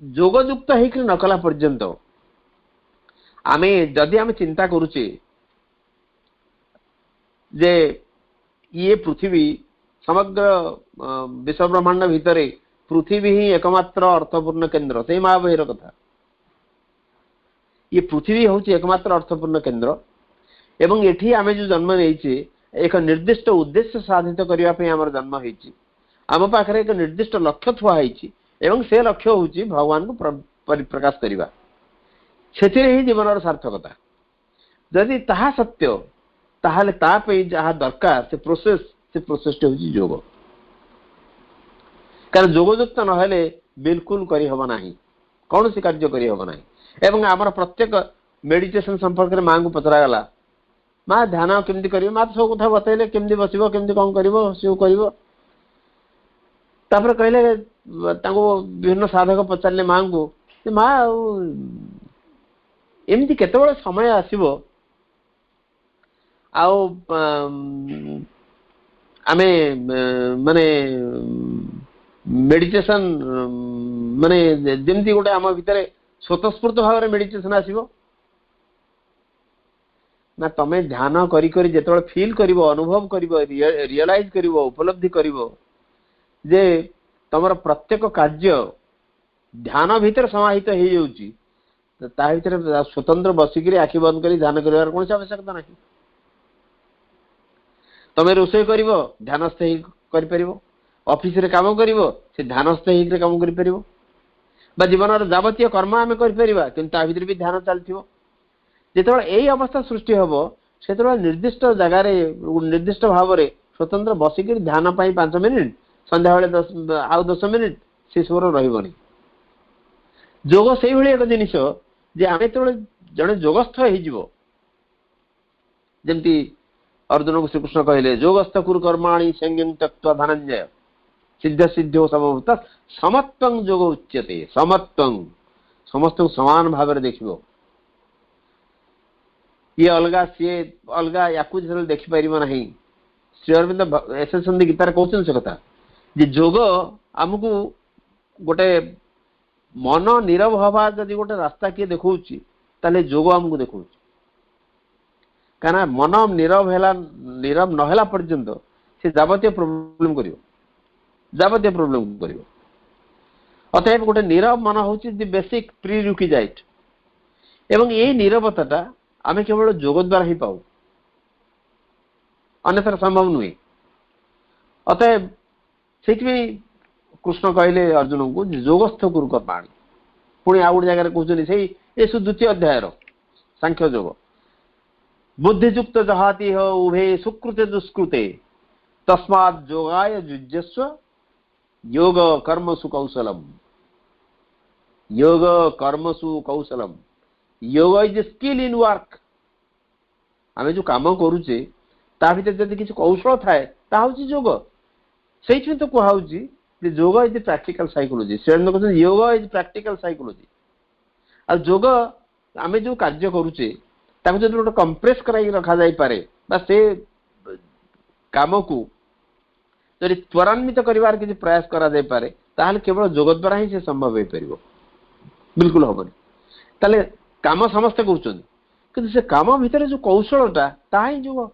योगयुक्त होकर न कला पर्यंत आमे जदि आमे चिंता करुचे जे ये पृथ्वी समग्र विश्व ब्रह्मांड भितर पृथ्वी ही एकमात्र अर्थपूर्ण केंद्र से महाबहिर कथा ये पृथ्वी हूँ एकमात्र अर्थपूर्ण केंद्र एवं एठी आमे जो जन्म नहीं एक निर्दिष्ट उद्देश्य साधित करने आम जन्म होती आम पाखे एक निर्दिष्ट लक्ष्य थुआई एवं से लक्ष्य हूँ भगवान को परिप्रकाश करवा से ही जीवन सार्थकता जदि ताहा सत्य ताहले तापई जहाँ दरकार से प्रोसेस हूँ योग कारण योगयुक्त नहेले बिल्कुल करी हबो नाही कौन सी कार्य करी हबो नाही एवं आमर प्रत्येक मेडिटेशन संपर्क में माँ को पचरा गला माँ ध्यान केमती करिवो माँ सब कथा बतैले केमती बसिबो केमती कौन करिवो से करिवो तापर कहले ताको विभिन्न साधक पचारे माँ को माँ एमती केतेबेले समय आसीबो आउ आमे माने मेडिटेशन माने जेमती गोटे आम भितर स्वतस्फूर्त भाव में मेडिटेशन आसीबो ना तमे ध्यान करी करी जेतबेले फील करिवो अनुभव करिवो रियलाइज करिवो उपलब्धि करिवो जे तमर प्रत्येक कार्य ध्यान भीतर समाहित हो जाउची ता भीतर स्वतंत्र बसिक आखि बंद करी ध्यान करिवार कोन आवश्यकता नहीं तमे रोषे करिवो ध्यानस्थ ही करि परिवो ऑफिस रे काम करिवो से ध्यानस्थ ही काम करि परिवो बा जीवन जावतीय कर्म आमे करि परिबा किंतु ता भीतर भी ध्यान चलथिवो जेतबेले एई अवस्था सृष्टि हबो से निर्दिष्ट जगार निर्दिष्ट भाव में स्वतंत्र बसिक ध्यान 5 मिनिट संध्या बेले आउ 10 मिनिट से सब रही जोग से एक जिनिस जे आम जो जड़े जोगस्थ होमती अर्जुन को श्रीकृष्ण कहले जोगस्थ कुरु कर्माणि संयम त्यक्त्वा धनंजय सिद्ध सिद्धो समभूत समत्वं जोग उच्यते। समत्वं समस्त समान भाव में देख ये अलगा सी अलगा या देखिपर ना श्री अरविंद एसएसंदी गीतार कहते से कथा जे जोग आमको गोटे मन नीरव हवा जदि गोटे रास्ता किए देखा जोग आमको देखा कहीं मन नीरव नहला पर्यंत से जावतीय प्रोब्लेम कर जावतीय प्रोब्लेम कर अतएव गोटे नीरव मन हूँ बेसिक प्री रिक्विजाइट एवं यही नीरवता आम केवल जोग द्वारा ही पाऊ अन्यथा संभव नुहे। अतएव से कृष्ण कहले अर्जुन को जोगस्थ कुरु कर्माणि पुणी आउ गोटे जगह कहते ये 12 अध्याय सांख्य जोग बुद्धिजुक्त जहाति हो उभे सुकृते दुष्कृते तस्मात् जोगाय युज्यस्व योग कर्मसु कौशलम। योग कर्मसु कौशलम योग इज स्किल इन वर्क आम जो कम करुचे ता भीतर जदि किसी कौशल थाए ता हूँ जोग से तो कहुच्छी जोग इज प्रैक्टिकल साइकोलॉजी से योग इज प्रैक्टिकल साइकोलॉजी आ जोग आम जो कार्य करुचे जो गोटे कंप्रेस कर रखा जाई पारे से काम को यदि त्वरान्वित कर किसी प्रयास करा जाई पारे ताहले केवल जोग द्वारा ही से संभव हो पार बिल्कुल हेनी ताले काम समस्ते कर से काम भितर जो कौशलटा ता ही जोग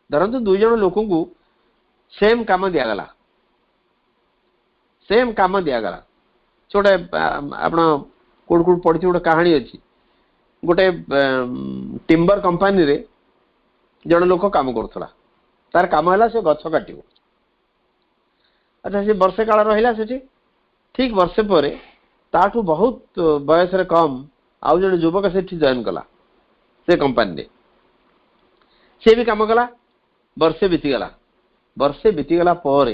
धरतु 2 जन लोक को सेम काम दिगला से गोटे आप कौट पढ़ी गोटे कहानी अच्छी गोटे टिम्बर कंपनी रे जन लोक काम करुला तार काम है से गछ काट अच्छा से वर्षे काल रहा से ठीक वर्षे पर ताठू बहुत बयस कम आउ जन युवक से जॉइन कला से कंपनी रे से भी काम कला वर्षे बीतीगला पर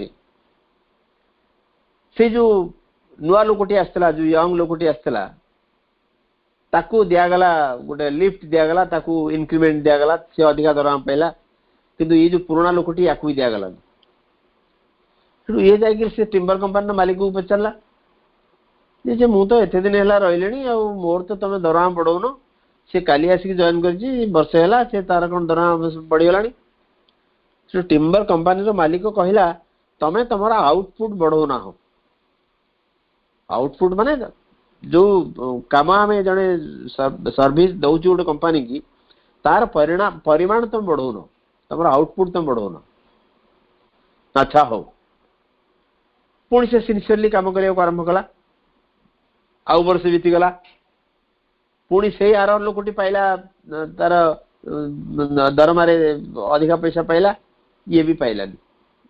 से जो नुआ लोकटी आसला जो यंग लोकटी आसला ताकू दिगला गोटे लिफ्ट दिगला ताकू इनक्रीमेंट दिगला से अधिका दरमा पाइला किंतु ये जो पुराना लोकटी या दिगला ये जाकर से टिम्बर कंपनी मालिक को पचारा जे मु तो एत दिन है रही मोर तो तुम दरमा बढ़ौन सी काली आसिक जॉइन कर वर्षे है से तार कौन दरमा बढ़ीगला टिम्बर कंपनी मालिक कहला तमें तुम आउटपुट बढ़ौना हो आउटपुट माने जो काम आम जड़े सर्विस दौर गोटे कंपनी की तार परिमाण तुम बढ़ौन तुम आउटपुट तुम बढ़ौन अच्छा हो पुणी से सिनसीयरली काम करने को आरंभ कला आउ वर्ष बीतीगला पुणी से आर लोकटी पाइला तार दरमार अधिका पैसा पाइला ये भी पाइलानी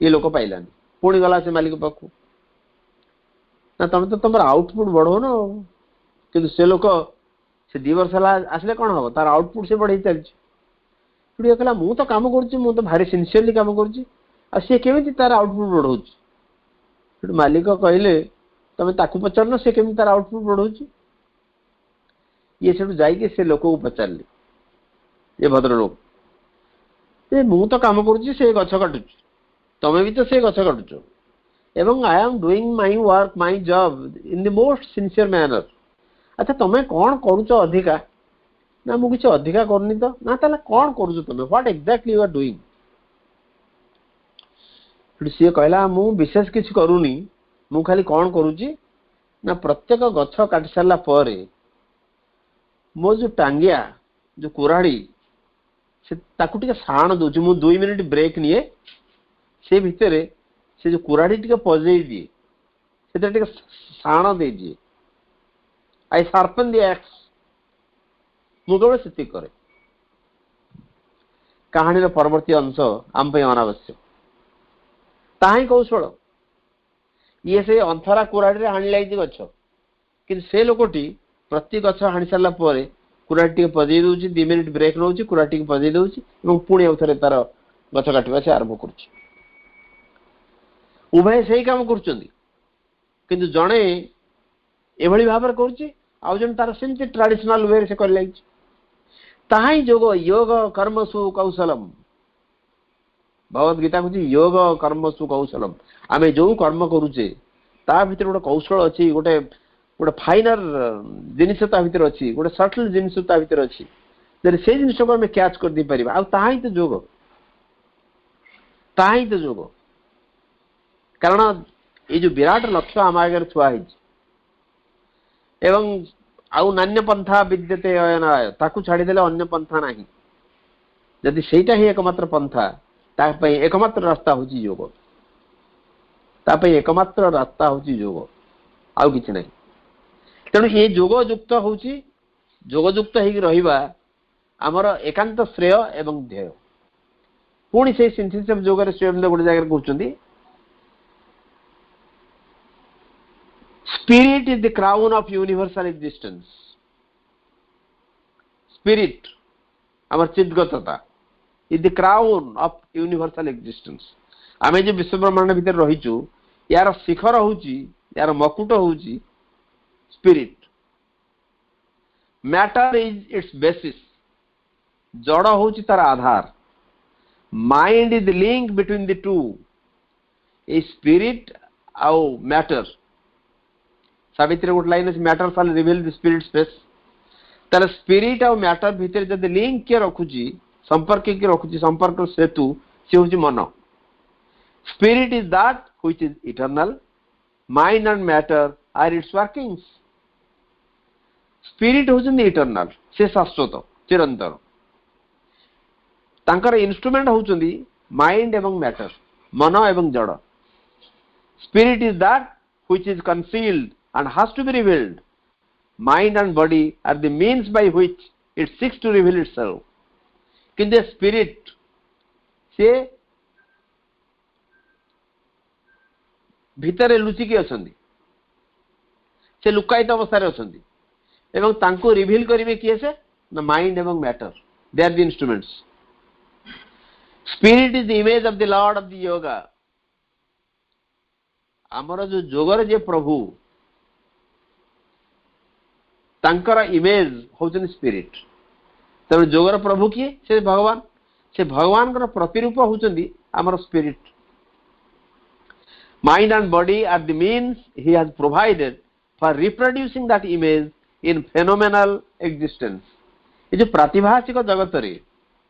ये लोक पाइलानी पुणी गला से मालिक पाखु ना तुम तो तुम आउटपुट बढ़ो न कि से लोक से 2 वर्ष आसले कौन हम तार आउटपुट से बढ़े चलती कहला मु तो काम कर भारी सिनसीयरली काम करेमी तार आउटपुट बढ़ाऊँ मालिक कहले तुम ताकू पचार से केमी तार आउटपुट बढ़ाऊँ ये सब जाइए से लोक को पचारे ये भद्र लोक मु तो काम करुच्ची से गछ काटुची तमें भी तो से गछ काटुच एवं I am doing my work my job in the most sincere manner. अच्छा तुम्हें कौन करुच अधिका ना मु किसी अधिका करनी तो ना ताले कौन करुच तुम्हें what exactly you are doing सी कहला मु विशेष किसी करूनी मु खाली कौन करुच्ची ना प्रत्येक गछ काटी सारा पर मो जो टांगिया जो कुराड़ी से ताकू टिके साण दउची मु 2 मिनिट ब्रेक निए से भितर से जो कुराड़ी टिके पजई दिए से टिके साण दे दिए आई शार्पन द एक्स मु केवल सेति करे कहानी परवर्ती अंश आम पे अनावश्यक ताही कौशल ये से अंथरा कुराड़ी रे हाणी लागी गछ कि से लोकटी प्रति गछ हाणी सारा पर कुराटी पजई दउची 2 मिनिट ब्रेक नउची कुराटी पजई दउची एवं पुणी अवथरे तार गछ काटिबा से आरंभ करूची उभय सही काम करूचंदी किंतु जणे एभली भाबर करूची आ जण तार सेमती ट्रेडिशनल वे से कर लाइची ताहाई जोग योग कर्मसु कौशलम भगवत गीता कहूँ योग कर्मसु कौशलम आमे जो कर्म करूचे ता भीतर गोटे कौशल अच्छी गोटे गोटे फाइनर जिनिस ता भीतर अच्छी गोटे सटल जिनिस ता भीतर अच्छी जब से जिनिस को आम कैच कर दे पारिबा आ ताहाई तो जोग ताहाई तो जोग कारण ये जो विराट लक्ष्य आम आगे थुआ एवं आउ नान्य पंथा विद्यते अयनाय ताकू छाड़ीदेले अन्य पंथा नहीं जदि सेटा ही एकमात्र पंथा तापई एकमात्र रास्ता होची योग तापई एकमात्र रास्ता होची योग आउ किछ नहीं तेणु ये योग युक्त होची योग युक्त ही रहिबा हमर एकांत श्रेय एवं ध्येय पुणी से सिंथेसिस ऑफ योग रे स्वयं गोटे जगह कहउचंदी Spirit is the crown of universal existence. Spirit, our चिद्गतता, is the crown of universal existence. आमे जो विश्व ब्रह्मांड भीतर रहिचु यार शिखर होची यार मकुट होची spirit. Matter is its basis. जड़ होची तार आधार. Mind is the link between the two. A spirit और matter. सावित्री गोटे लाइन अच्छे matter fall reveal the spirit space तार स्पिरिट और मैटर भीतर जब लिंक के रखुची संपर्क के रखुची संपर्क सेतु सी हूँ मन spirit is that which is eternal mind and matter are its workings spirit होचंदी इटर्नल से शाश्वत चिरंतर तांकर इंस्ट्रूमेंट होचंदी माइंड एवं मैटर मन एवं जड़ spirit is that which is concealed and has to be revealed. Mind and body are the means by which it seeks to reveal itself. किंतु spirit से भीतर लुचिकी अछंदी से लुकायित अवस्था अछंदी एवं तांको रिवील करिवे किए से ना माइंड एवं matter they are the instruments spirit is the image of the lord of the yoga हमर जो जोगर जे प्रभु तांकर इमेज होचन स्पिरिट तेणु जोगर प्रभु किए से भगवान कर प्रतिरूप होचंदी हमर spirit mind and body are the means he has provided for reproducing that image in phenomenal existence ये जो प्रातिभाषिक जगत रे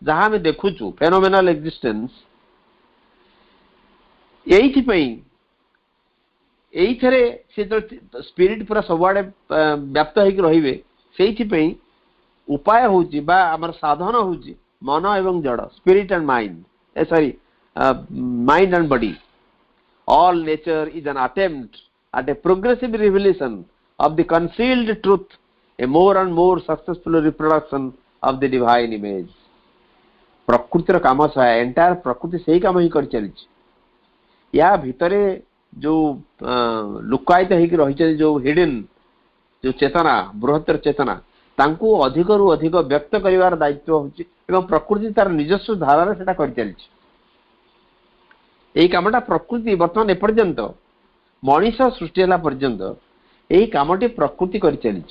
जहां हम देखुचु फेनोमेनल एक्जिस्टेंस एइथि पई एइथरे से जो स्पिरिट पूरा सबआडे व्याप्त होइक रहिबे सेइथि पई उपाय होची बा हमर साधन होची मन एवं जड़ spirit and mind sorry mind and body all nature is an attempt at a progressive revelation of the concealed truth a more and more successful reproduction of the divine image प्रकृतिर काम सा एंटायर प्रकृति सही काम ही कर चली या भितरे जो लुकायित होकर रही जो हिडन जो चेतना बृहत्तर चेतना तांको अधिक रु अधिक व्यक्त करिवार दायित्व होची एवं प्रकृति तार निजस्व धारा रे सेटा कर चली एई कामटा प्रकृति वर्तमान ए पर्यंत मनीष सृष्टि हला पर्यंत एई कामटी प्रकृति कर चली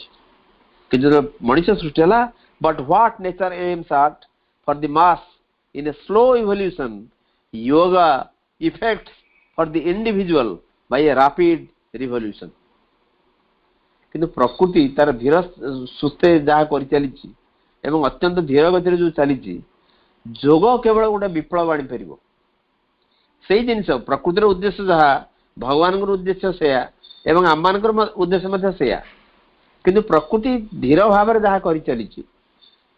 कि मनीष सृष्टि हला but what nature aims at for the mass in a slow evolution yoga effects for the individual by a rapid revolution किंतु प्रकृति तार धीर सुस्थे जहाँ कर चली एवं अत्यंत धीर गति जो चली जोग केवल गोटे विप्लव आनी पार से जिन प्रकृतिर उद्देश्य जहाँ भगवान उद्देश्य से एवं आम मान उद्देश्य से किंतु प्रकृति धीर भाव जहाँ कर चली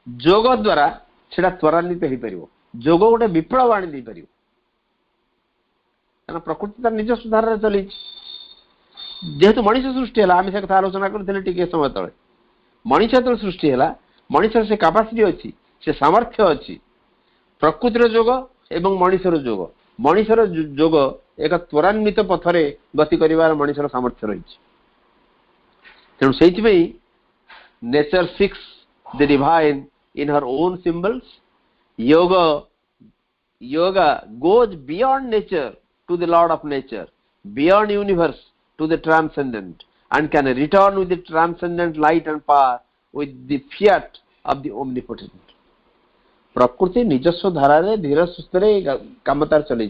जोग द्वारा से त्वरान्वित हो पार जोग गोटे विप्लव आनी दे पार प्रकृति तार निज सुधार चली जेहेतु मनीष सृष्टि है आम से कथा आलोचना करते समय तले मनीष जो सृष्टि है मनीष से कैपेसिटी अच्छी से सामर्थ्य अच्छी प्रकृतिर जोग एवं मनीषर जोग मनीषर जोग एक त्वरान्वित पथरे गति कर मनीषर सामर्थ्य रही तेणु से nature six the divine in her own symbols. Yoga goes beyond nature to the Lord of nature, beyond universe to the transcendent, and can return with the transcendent light and power with the fiat of the omnipotent. प्रकृति निजस्व धारा रे धीर सुस्थ रे काम तार चली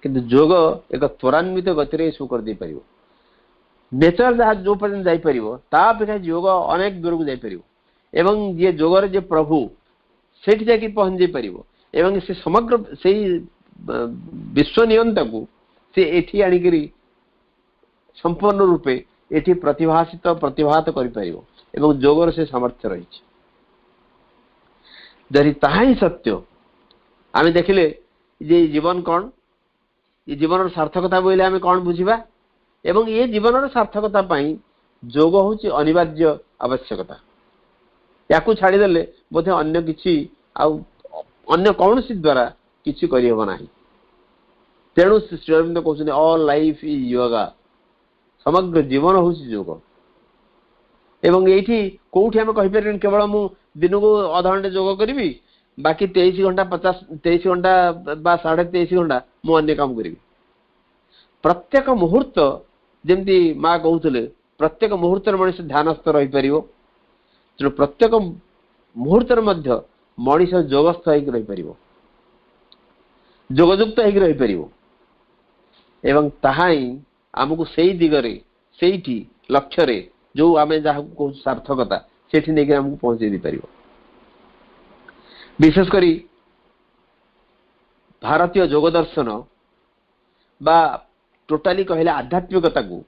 किंतु जोग एक त्वरान्वित गति रे सु कर दे परिवो नेचर जहाँ जो पर्यंत जाई परिवो ता अपेक्षा योग अनेक दूर को जाई परिवो एवं ये जोगर जे प्रभु सेठ जाकी पहुंच जाई परिवो एवं से समग्र से विश्व नियंता को से एठी आनिकरी संपूर्ण रूपे एठी प्रतिभात करि परिवो एवं जोगर से सामर्थ्य रही जरी ताहा ही सत्य आमे देखिले जे जीवन कौन ये जीवन सार्थकता बोले आमे कौन बुझिबा एवं ये जीवन सार्थकता पाई जोग होची अनिवार्य आवश्यकता याकू छाड़ी देले बोधे अन्य किछि आउ अन्य कौन सी द्वारा किछि करि होबा नाही तेणु श्री अरविंद कहउछन ऑल लाइफ इज योगा समग्र जीवन होची जोग एवं एठी कोठी हम कहि परन केवल मु दिन को आधा घंटे जोग करिवि बाकी 23 घंटा 23 घंटा बा 23.5 घंटा मु अन्य काम करिवि प्रत्येक मुहूर्त जेमती मां कहउतले प्रत्येक मुहूर्त मनुष्य ध्यानस्थ रहि परिवो जो प्रत्येक मुहूर्त मध्य मनुष्य जोगस्थ होई रहि परिवो जोगयुक्त होई रहि परिवो एवं ताहाई हमकु सेही दिगरे सेहीठी लक्ष्य रे जो आमे जहा को सार्थकता सेठी नेके हमकु पहुंचे दी परिवो विशेष करी भारतीय जोग दर्शन बा टोटाली कहले आध्यात्मिकता को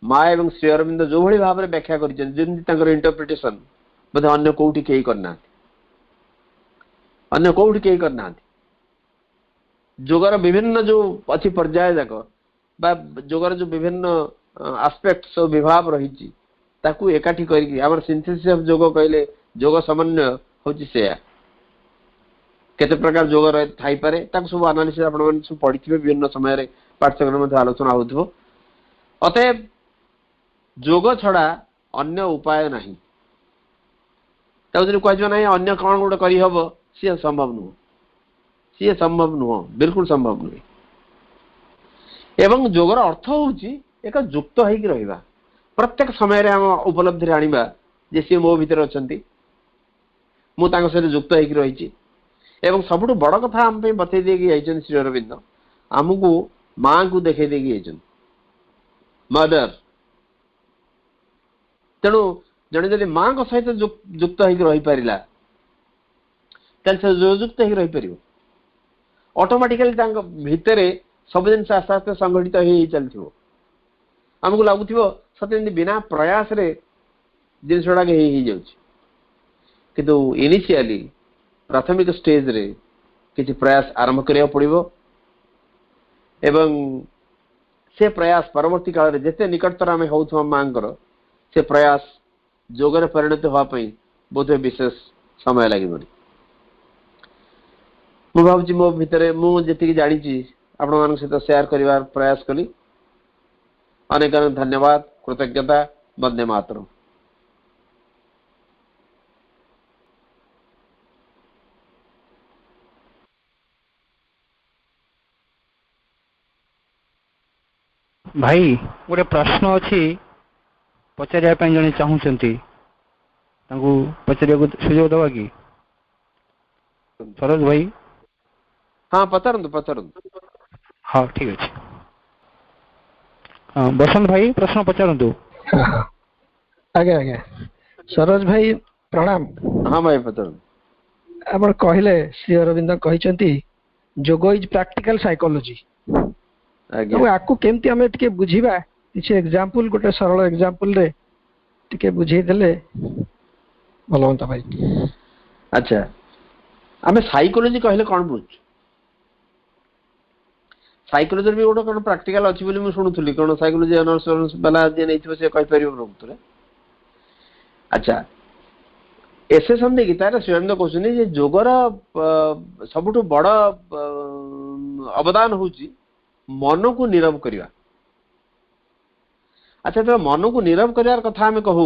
माँ एवं श्री अरविंद जो भली भाव में व्याख्या कर इंटरप्रिटेशन बोधे अन्य कोठी कई करना अन्य कोठी कई करना जोगर विभिन्न जो अच्छी पर्याय जाक बा जोगर जो विभिन्न आस्पेक्ट सब विभाव रही ताकू एकाठी करके आम सिंथेसिस ऑफ जोग कहले जोग समन्वय होची सेया केते प्रकार जोग थाई पारे ताकू सब एनालिसिस आपण मन सब पढिथिबे विभिन्न समय रे पाठ्यक्रम मध्ये आलोचना होथबो अतएव जोग छड़ा अन्य उपाय नहीं कह ना अन्य कौन गोटे करहब सी संभव नुह बिल्कुल संभव नुहे एवं जोगर अर्थ होची एक युक्त होइक रहिबा प्रत्येक समय रे हम उपलब्धि रे आनिबा जे सी मो भीतर अछंती मु तांग सहित युक्त होइक रहिची एवं सबुठ बड़ कथा हम पे बतै देगी आइचन श्री अरविंद हमकु मां को देखै देगी आइचन मदर तेणु जड़े जब माँ को सहित युक्त होकर रही पारिला युक्त होकर रही पार ऑटोमेटिकली भितर सब जिन आस्ते आस्ते संगठित हो चलथिबो हमको लगुथिबो सते बिना प्रयास रे जिन गुड़ाक हो जाउछि किंतु इनिशियली प्राथमिक स्टेज रे किछि प्रयास आरंभ करिया पड़िबो एवं से प्रयास परवर्ती काल रे जते निकटतर आमे होउथवा मांकर से प्रयास जोगर परिणत होगा बोधे विशेष समय लगे मु भावी मो भितर मुझे जानी आपण मान सहित शेयर कर प्रयास कली अनेक अनेक धन्यवाद कृतज्ञता वंदे मातरम। भाई गोटे प्रश्न अच्छी पचारिया जड़े चाहूँगी पचार सुजोग दवा कि सरोज भाई हाँ पचारतु पचारतु हाँ ठीक अच्छे हाँ बसंत भाई प्रश्न पचारतु आज्ञा आज्ञा सरोज भाई प्रणाम। हाँ भाई पचारतु आप कहले श्री अरविंद कहते जोग इज प्रैक्टिकल साइकोलॉजी आपको केमती आम टे बुझा किसी एग्जांपल गोटे सरल एग्जांपल रे टिके बुझे देले भलो होता भाई। अच्छा आमे साइकोलॉजी कहले कोन बुझ साइकोलॉजी भी गोटे कोन प्रैक्टिकल अछि बोली मैं सुनुथुली कोन साइकोलॉजी ऑनर्स वाला जे नैथिबो से कहि परिबो प्रभुतरे। अच्छा एसे संदे गीतार श्रीअरविंद कहउछनी जे जोगर सबुठु बड़ अवदान होची मन को नीरव करिवा। अच्छा तो मन को नीरव करार कथा हमें कहू